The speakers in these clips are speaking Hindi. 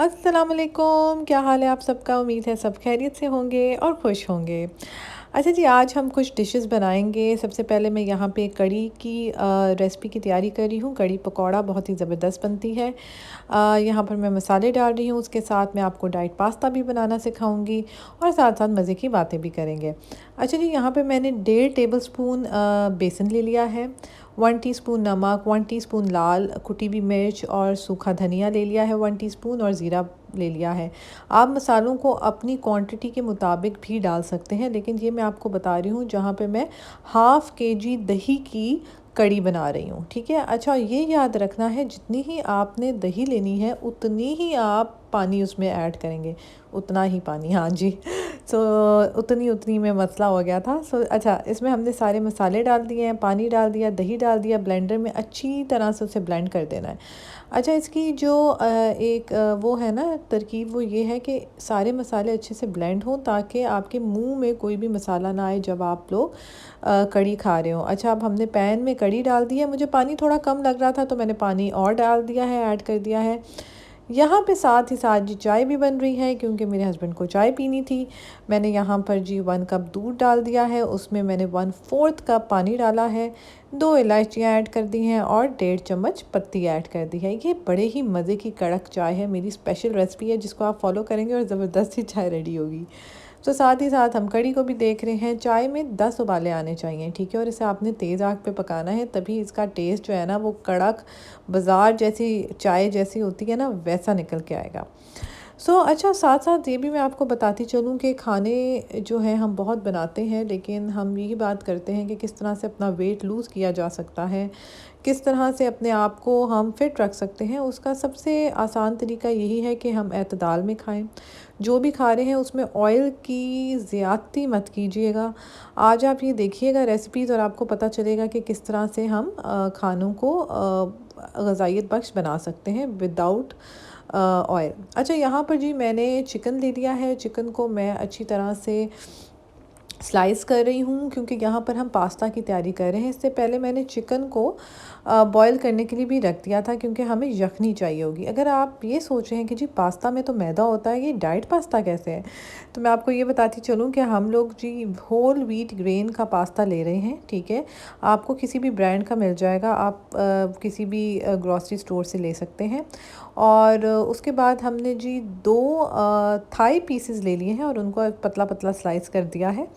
अस्सलामुअलैकुम, क्या हाल है आप सबका। उम्मीद है सब खैरियत से होंगे और खुश होंगे। अच्छा जी, आज हम कुछ डिशेस बनाएंगे। सबसे पहले मैं यहाँ पे कड़ी की रेसिपी की तैयारी कर रही हूँ। कड़ी पकौड़ा बहुत ही ज़बरदस्त बनती है। यहाँ पर मैं मसाले डाल रही हूँ, उसके साथ मैं आपको डाइट पास्ता भी बनाना सिखाऊंगी और साथ साथ मज़े की बातें भी करेंगे। अच्छा जी, यहाँ पे मैंने 1.5 टेबल स्पून बेसन ले लिया है। 1 टीस्पून नमक, 1 टीस्पून लाल कुटी हुई मिर्च और सूखा धनिया ले लिया है 1 टीस्पून, और ज़ीरा ले लिया है। आप मसालों को अपनी क्वांटिटी के मुताबिक भी डाल सकते हैं, लेकिन ये मैं आपको बता रही हूँ जहाँ पे मैं हाफ़ केजी दही की कड़ी बना रही हूँ। ठीक है। अच्छा, ये याद रखना है जितनी ही आपने दही लेनी है उतनी ही आप पानी उसमें ऐड करेंगे। उतना ही पानी, हाँ जी। सो उतनी उतनी में मसला हो गया था। अच्छा, इसमें हमने सारे मसाले डाल दिए हैं, पानी डाल दिया, दही डाल दिया, ब्लेंडर में अच्छी तरह से उसे ब्लेंड कर देना है। अच्छा, इसकी जो वो है ना तरकीब, वो ये है कि सारे मसाले अच्छे से ब्लेंड हों ताकि आपके मुंह में कोई भी मसाला ना आए जब आप लोग कड़ी खा रहे हो। अच्छा, अब हमने पैन में कड़ी डाल दी है। मुझे पानी थोड़ा कम लग रहा था तो मैंने पानी और डाल दिया है, ऐड कर दिया है। यहाँ पे साथ ही साथ जी चाय भी बन रही है क्योंकि मेरे हस्बैंड को चाय पीनी थी। मैंने यहाँ पर जी 1 कप दूध डाल दिया है, उसमें मैंने 1/4 कप पानी डाला है, 2 इलायचियाँ ऐड कर दी हैं और 1.5 चम्मच पत्ती ऐड कर दी है। ये बड़े ही मज़े की कड़क चाय है, मेरी स्पेशल रेसिपी है जिसको आप फॉलो करेंगे और ज़बरदस्त ही चाय रेडी होगी। तो साथ ही साथ हम कड़ी को भी देख रहे हैं। चाय में 10 उबाले आने चाहिए, ठीक है, और इसे आपने तेज़ आग पे पकाना है, तभी इसका टेस्ट जो है ना वो कड़क बाज़ार जैसी चाय जैसी होती है ना वैसा निकल के आएगा। अच्छा, साथ साथ ये भी मैं आपको बताती चलूँ कि खाने जो हैं हम बहुत बनाते हैं, लेकिन हम यही बात करते हैं कि किस तरह से अपना वेट लूज़ किया जा सकता है, किस तरह से अपने आप को हम फिट रख सकते हैं। उसका सबसे आसान तरीका यही है कि हम एतदाल में खाएं। जो भी खा रहे हैं उसमें ऑयल की ज़्यादती मत कीजिएगा। आज आप ये देखिएगा रेसिपीज़ और आपको पता चलेगा कि किस तरह से हम खानों को ग़ज़ाइयत बख्श बना सकते हैं विदाउट ऑयल। अच्छा, यहाँ पर जी मैंने चिकन ले लिया है। चिकन को मैं अच्छी तरह से स्लाइस कर रही हूँ क्योंकि यहाँ पर हम पास्ता की तैयारी कर रहे हैं। इससे पहले मैंने चिकन को बॉईल करने के लिए भी रख दिया था क्योंकि हमें यखनी चाहिए होगी। अगर आप ये सोच रहे हैं कि जी पास्ता में तो मैदा होता है, ये डाइट पास्ता कैसे है, तो मैं आपको ये बताती चलूँ कि हम लोग जी होल व्हीट ग्रेन का पास्ता ले रहे हैं। ठीक है, आपको किसी भी ब्रांड का मिल जाएगा, आप किसी भी ग्रॉसरी स्टोर से ले सकते हैं। और उसके बाद हमने जी 2 थाई पीसेस ले लिए हैं और उनको पतला पतला स्लाइस कर दिया है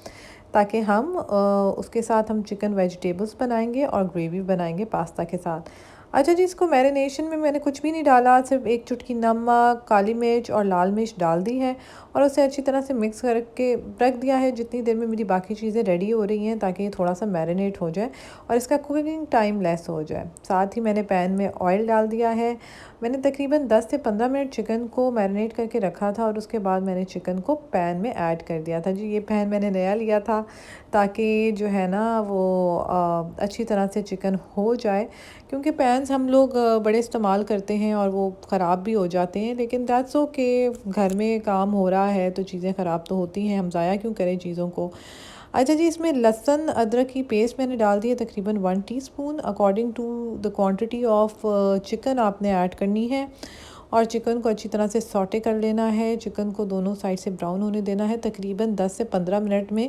ताकि हम उसके साथ हम चिकन वेजिटेबल्स बनाएंगे और ग्रेवी बनाएंगे पास्ता के साथ। अच्छा जी, इसको मैरिनेशन में मैंने कुछ भी नहीं डाला, सिर्फ 1 चुटकी नमक, काली मिर्च और लाल मिर्च डाल दी है और उसे अच्छी तरह से मिक्स करके रख दिया है जितनी देर में मेरी बाकी चीज़ें रेडी हो रही हैं, ताकि ये थोड़ा सा मैरिनेट हो जाए और इसका कुकिंग टाइम लेस हो जाए। साथ ही मैंने पैन में ऑयल डाल दिया है। मैंने तकरीबन 10 से 15 मिनट चिकन को मैरिनेट करके रखा था और उसके बाद मैंने चिकन को पैन में ऐड कर दिया था। जी, ये पैन मैंने नया लिया था ताकि जो है ना वो अच्छी तरह से चिकन हो जाए, क्योंकि पैन्स हम लोग बड़े इस्तेमाल करते हैं और वो ख़राब भी हो जाते हैं, लेकिन दैट्स ओके, घर में काम हो रहा है तो चीज़ें ख़राब तो होती हैं, हम ज़ाया क्यों करें चीज़ों को। अच्छा जी, इसमें लहसुन अदरक की पेस्ट मैंने डाल दी है तकरीबन 1 teaspoon. According to the quantity of chicken आपने ऐड करनी है और चिकन को अच्छी तरह से सॉटे कर लेना है। चिकन को दोनों साइड से ब्राउन होने देना है। तकरीबन 10 से 15 मिनट में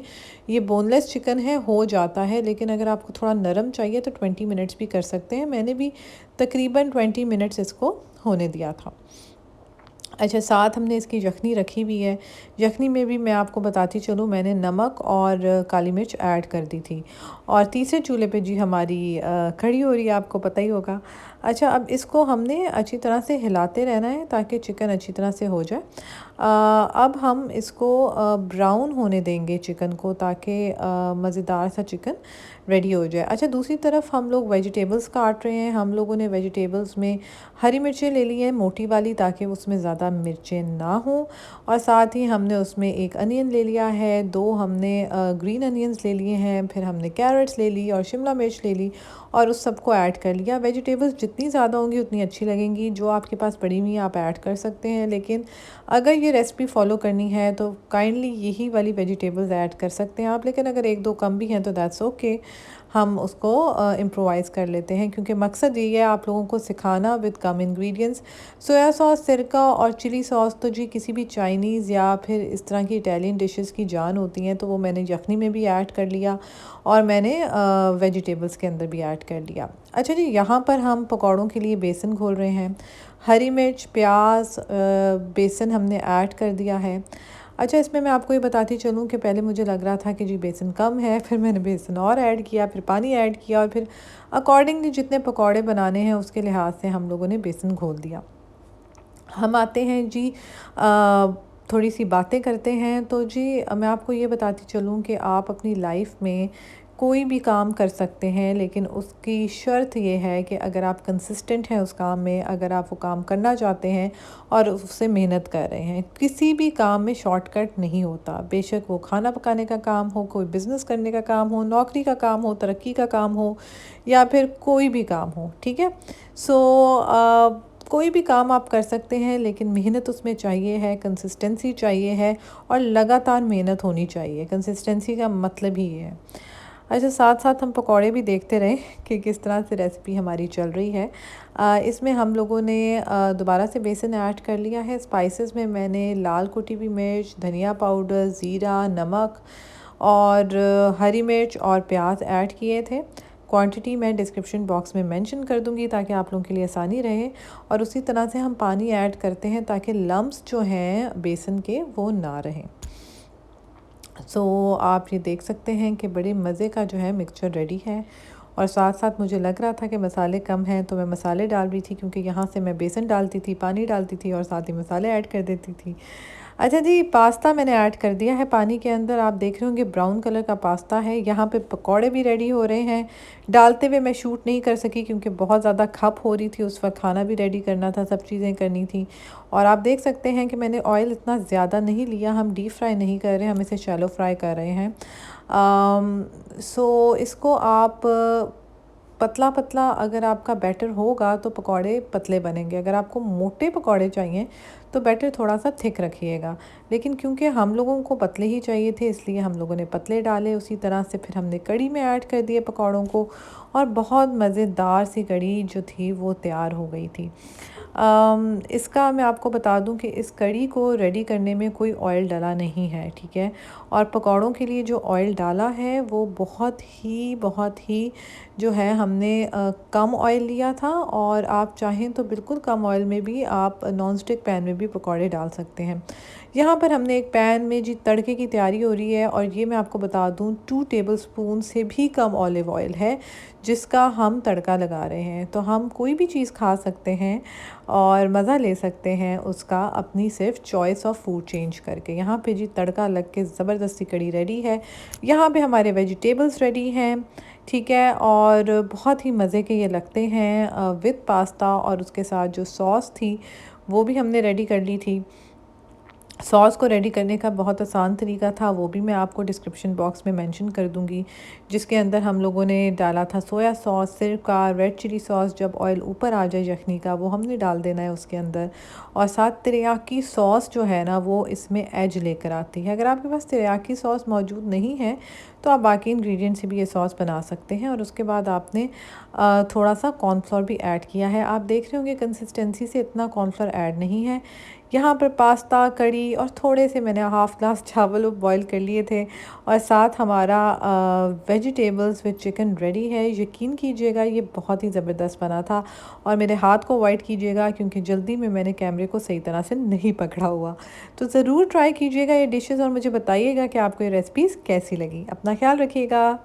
ये बोनलेस चिकन है हो जाता है, लेकिन अगर आपको थोड़ा नरम चाहिए तो 20 मिनट्स भी कर सकते हैं। मैंने भी तकरीबन 20 मिनट्स इसको होने दिया था। अच्छा, साथ हमने इसकी यखनी रखी हुई है। यखनी में भी मैं आपको बताती चलूँ, मैंने नमक और काली मिर्च ऐड कर दी थी। और तीसरे चूल्हे पे जी हमारी कढ़ी हो रही है, आपको पता ही होगा। अच्छा, अब इसको हमने अच्छी तरह से हिलाते रहना है ताकि चिकन अच्छी तरह से हो जाए। अब हम इसको ब्राउन होने देंगे चिकन को, ताकि मज़ेदार सा चिकन रेडी हो जाए। अच्छा, दूसरी तरफ हम लोग वेजिटेबल्स काट रहे हैं। हम लोगों ने वेजिटेबल्स में हरी मिर्चें ले ली हैं मोटी वाली, ताकि उसमें ज़्यादा मिर्चें ना हों, और साथ ही हमने उसमें 1 अनियन ले लिया है, 2 हमने ग्रीन अनियंस ले लिए हैं, फिर हमने कैरेट्स ले ली और शिमला मिर्च ले ली और उस सबको ऐड कर लिया। वेजिटेबल्स जितनी ज़्यादा होंगी उतनी अच्छी लगेंगी। जो आपके पास पड़ी हुई है आप ऐड कर सकते हैं, लेकिन अगर ये रेसिपी फॉलो करनी है तो काइंडली यही वाली वेजिटेबल्स ऐड कर सकते हैं आप। लेकिन अगर एक दो कम भी हैं तो दैट्स ओके, हम उसको इम्प्रोवाइज़ कर लेते हैं, क्योंकि मकसद ये है आप लोगों को सिखाना with come ingredients. Soya sauce, सिरका और चिली सॉस तो जी किसी भी चाइनीज़ या फिर इस तरह की इटालियन डिशेस की जान होती हैं, तो वो मैंने यखनी में भी ऐड कर लिया और मैंने वेजिटेबल्स के अंदर भी ऐड कर लिया। अच्छा जी, यहाँ पर हम पकौड़ों के लिए बेसन घोल रहे हैं। हरी मिर्च, प्याज, बेसन हमने ऐड कर दिया है। अच्छा, इसमें मैं आपको ये बताती चलूँ कि पहले मुझे लग रहा था कि जी बेसन कम है, फिर मैंने बेसन और ऐड किया, फिर पानी ऐड किया और फिर अकॉर्डिंगली जितने पकौड़े बनाने हैं उसके लिहाज से हम लोगों ने बेसन घोल दिया। हम आते हैं जी थोड़ी सी बातें करते हैं। तो जी मैं आपको ये बताती चलूँ कि आप अपनी लाइफ में कोई भी काम कर सकते हैं, लेकिन उसकी शर्त ये है कि अगर आप कंसिस्टेंट हैं उस काम में, अगर आप वो काम करना चाहते हैं और उससे मेहनत कर रहे हैं। किसी भी काम में शॉर्टकट नहीं होता, बेशक वो खाना पकाने का काम हो, कोई बिज़नेस करने का काम हो, नौकरी का काम हो, तरक्की का काम हो या फिर कोई भी काम हो, ठीक है। सो कोई भी काम आप कर सकते हैं, लेकिन मेहनत उसमें चाहिए है, कंसिस्टेंसी चाहिए है और लगातार मेहनत होनी चाहिए। कंसिस्टेंसी का मतलब ही ये है। अच्छा, साथ साथ हम पकौड़े भी देखते रहे कि किस तरह से रेसिपी हमारी चल रही है। इसमें हम लोगों ने दोबारा से बेसन ऐड कर लिया है। स्पाइसेस में मैंने लाल कुटी हुई मिर्च, धनिया पाउडर, ज़ीरा, नमक और हरी मिर्च और प्याज ऐड किए थे। क्वांटिटी मैं डिस्क्रिप्शन बॉक्स में मेंशन कर दूंगी ताकि आप लोगों के लिए आसानी रहे। और उसी तरह से हम पानी ऐड करते हैं ताकि लम्प्स जो हैं बेसन के वो ना रहें। आप ये देख सकते हैं कि बड़े मज़े का जो है मिक्सचर रेडी है। और साथ साथ मुझे लग रहा था कि मसाले कम हैं, तो मैं मसाले डाल रही थी, क्योंकि यहाँ से मैं बेसन डालती थी, पानी डालती थी और साथ ही मसाले ऐड कर देती थी। अच्छा जी, पास्ता मैंने ऐड कर दिया है पानी के अंदर। आप देख रहे होंगे ब्राउन कलर का पास्ता है। यहाँ पे पकौड़े भी रेडी हो रहे हैं। डालते हुए मैं शूट नहीं कर सकी क्योंकि बहुत ज़्यादा खप हो रही थी उस वक्त, खाना भी रेडी करना था, सब चीज़ें करनी थी। और आप देख सकते हैं कि मैंने ऑयल इतना ज़्यादा नहीं लिया, हम डीप फ्राई नहीं कर रहे हैं, हम इसे शैलो फ्राई कर रहे हैं। इसको आप पतला पतला, अगर आपका बैटर होगा तो पकौड़े पतले बनेंगे। अगर आपको मोटे पकौड़े चाहिए तो बैटर थोड़ा सा थिक रखिएगा। लेकिन क्योंकि हम लोगों को पतले ही चाहिए थे, इसलिए हम लोगों ने पतले डाले। उसी तरह से फिर हमने कढ़ी में ऐड कर दिए पकौड़ों को और बहुत मज़ेदार सी कढ़ी जो थी वो तैयार हो गई थी। इसका मैं आपको बता दूं कि इस कढ़ी को रेडी करने में कोई ऑयल डाला नहीं है, ठीक है। और पकौड़ों के लिए जो ऑयल डाला है वो बहुत ही जो है हमने कम ऑयल लिया था। और आप चाहें तो बिल्कुल कम ऑयल में भी आप नॉन स्टिक पैन में भी पकौड़े डाल सकते हैं। यहाँ पर हमने एक पैन में जी तड़के की तैयारी हो रही है, और ये मैं आपको बता दूँ 2 टेबलस्पून से भी कम ऑलिव ऑयल है जिसका हम तड़का लगा रहे हैं। तो हम कोई भी चीज़ खा सकते हैं और मज़ा ले सकते हैं उसका, अपनी सिर्फ चॉइस ऑफ फूड चेंज करके। यहाँ पे जी तड़का लग के ज़बरदस्ती कढ़ी रेडी है। यहाँ पे हमारे वेजिटेबल्स रेडी हैं, ठीक है। और बहुत ही मज़े के ये लगते हैं विद पास्ता। और उसके साथ जो सॉस थी वो भी हमने रेडी कर ली थी। सॉस को रेडी करने का बहुत आसान तरीका था, वो भी मैं आपको डिस्क्रिप्शन बॉक्स में मेंशन कर दूंगी, जिसके अंदर हम लोगों ने डाला था सोया सॉस, सिरका, रेड चिली सॉस। जब ऑयल ऊपर आ जाए यखनी का वो हमने डाल देना है उसके अंदर। और साथ तिरयाकी सॉस जो है ना वो इसमें एज लेकर आती है। अगर आपके पास तिरयाकी सॉस मौजूद नहीं है तो आप बाकी इंग्रेडिएंट से भी ये सॉस बना सकते हैं। और उसके बाद आपने थोड़ा सा कॉर्नफ्लोर भी ऐड किया है। आप देख रहे होंगे कंसिस्टेंसी से इतना कॉर्नफ्लोर ऐड नहीं है। यहाँ पर पास्ता, कढ़ी और थोड़े से मैंने हाफ़ ग्लास चावल बॉईल कर लिए थे। और साथ हमारा वेजिटेबल्स विद चिकन रेडी है। यकीन कीजिएगा ये बहुत ही ज़बरदस्त बना था। और मेरे हाथ को अवॉइड कीजिएगा क्योंकि जल्दी में मैंने कैमरे को सही तरह से नहीं पकड़ा हुआ। तो ज़रूर ट्राई कीजिएगा ये डिशेज़ और मुझे बताइएगा कि आपको ये रेसिपीज़ कैसी लगी। अपना ख्याल रखिएगा।